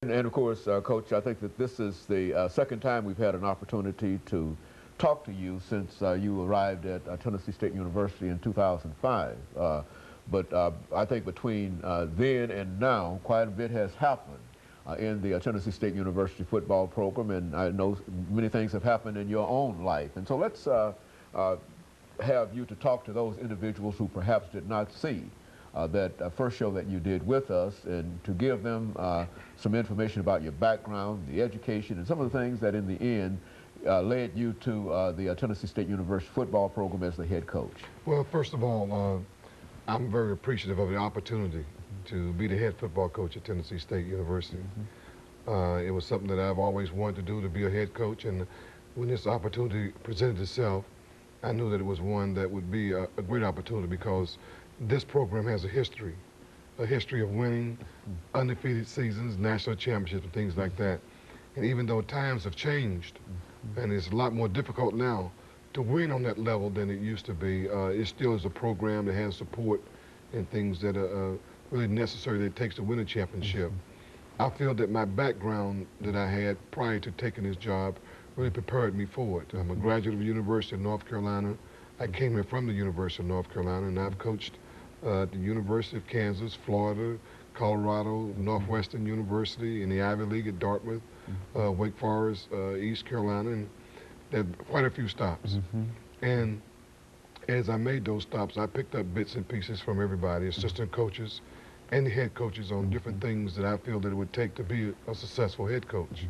And of course, Coach, I think that this is the second time we've had an opportunity to talk to you since you arrived at Tennessee State University in 2005. But I think between then and now, quite a bit has happened in the Tennessee State University football program, and I know many things have happened in your own life. And so let's have you to talk to those individuals who perhaps did not see that first show that you did with us, and to give them some information about your background, the education, and some of the things that in the end led you to the Tennessee State University football program as the head coach. Well, first of all, I'm very appreciative of the opportunity to be the head football coach at Tennessee State University. It was something that I've always wanted to do, to be a head coach, and when this opportunity presented itself, I knew that it was one that would be a great opportunity, because this program has a history of winning undefeated seasons, national championships, and things like that. And even though times have changed, and it's a lot more difficult now to win on that level than it used to be, it still is a program that has support and things that are really necessary that it takes to win a championship. I feel that my background that I had prior to taking this job really prepared me for it. I'm a graduate of the University of North Carolina. I came here from the University of North Carolina, and I've coached at the University of Kansas, Florida, Colorado, Northwestern University, in the Ivy League at Dartmouth, Wake Forest, East Carolina, and there are quite a few stops. And as I made those stops, I picked up bits and pieces from everybody, assistant coaches and the head coaches, on different things that I feel that it would take to be a successful head coach.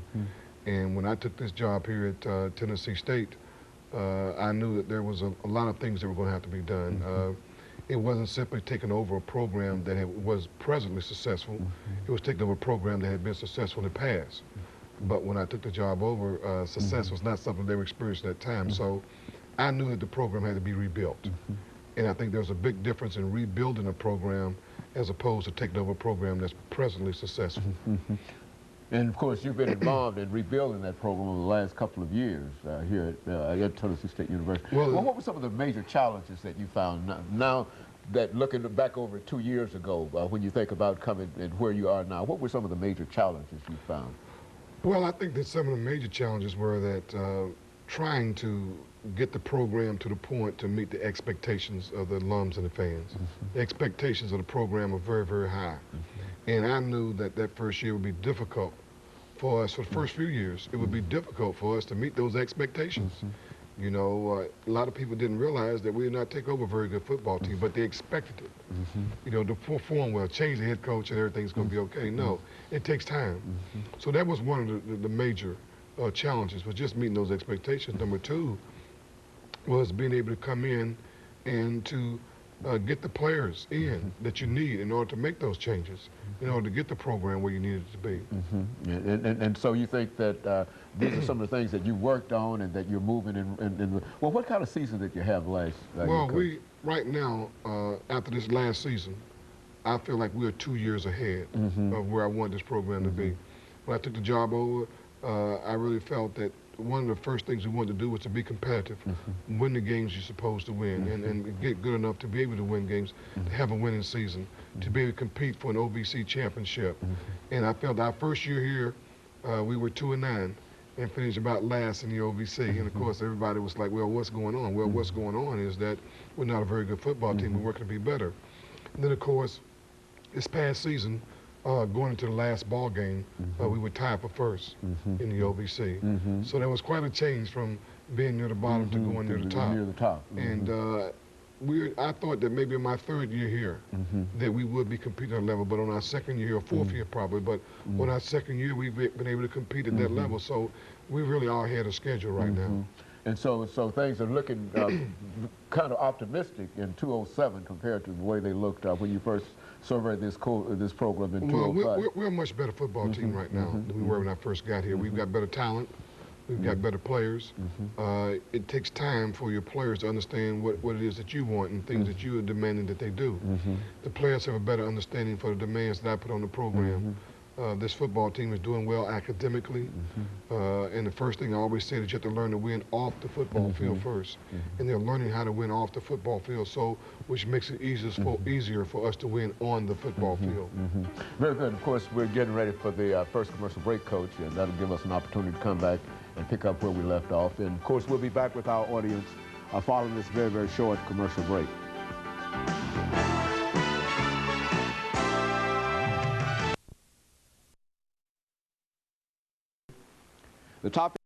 And when I took this job here at Tennessee State, I knew that there was a lot of things that were going to have to be done. It wasn't simply taking over a program that was presently successful. It was taking over a program that had been successful in the past. But when I took the job over, success was not something they were experiencing at that time. So I knew that the program had to be rebuilt. And I think there's a big difference in rebuilding a program as opposed to taking over a program that's presently successful. And of course, you've been involved in rebuilding that program over the last couple of years here at Tennessee State University. Well, what were some of the major challenges that you found now that, looking back over 2 years ago, when you think about coming and where you are now, what were some of the major challenges you found? Well, I think that some of the major challenges were that trying to get the program to the point to meet the expectations of the alums and the fans. The expectations of the program are very, very high. And I knew that that first year would be difficult for us. For the first few years, it would be difficult for us to meet those expectations. You know, a lot of people didn't realize that we did not take over a very good football team, but they expected it. You know, to perform well, change the head coach and everything's going to be okay. No, it takes time. So that was one of the major challenges, was just meeting those expectations. Number two was being able to come in and to get the players in that you need in order to make those changes, in order to get the program where you need it to be. And so you think that these are some of the things that you worked on and that you're moving in. Well, what kind of season did you have last year? Well, right now, after this last season, I feel like we're 2 years ahead of where I want this program to be. When I took the job over, I really felt that one of the first things we wanted to do was to be competitive, win the games you're supposed to win, and get good enough to be able to win games, to have a winning season, to be able to compete for an OVC championship. And I felt our first year here, we were 2-9 and finished about last in the OVC. And of course, everybody was like, well, what's going on? Well, what's going on is that we're not a very good football team. We're working to be better. And then, of course, this past season, going into the last ball game, we were tied for first in the OVC. So there was quite a change from being near the bottom to going near the top. Near the top. And I thought that maybe in my third year here that we would be competing at a level, but on our second year, or fourth year probably, but on our second year, we've been able to compete at that level. So we really are ahead of schedule right now. And so things are looking kind of optimistic in 2007 compared to the way they looked when you first surveyed this program in 2005. Well, we're a much better football team right now than we were when I first got here. We've got better talent. We've got better players. It takes time for your players to understand what it is that you want and things that you are demanding that they do. The players have a better understanding for the demands that I put on the program. this football team is doing well academically. And the first thing I always say is you have to learn to win off the football field first. And they're learning how to win off the football field, so which makes it easier for us to win on the football field. Very good. Of course, we're getting ready for the first commercial break, Coach, and that'll give us an opportunity to come back and pick up where we left off. And of course, we'll be back with our audience following this very, very short commercial break. The topic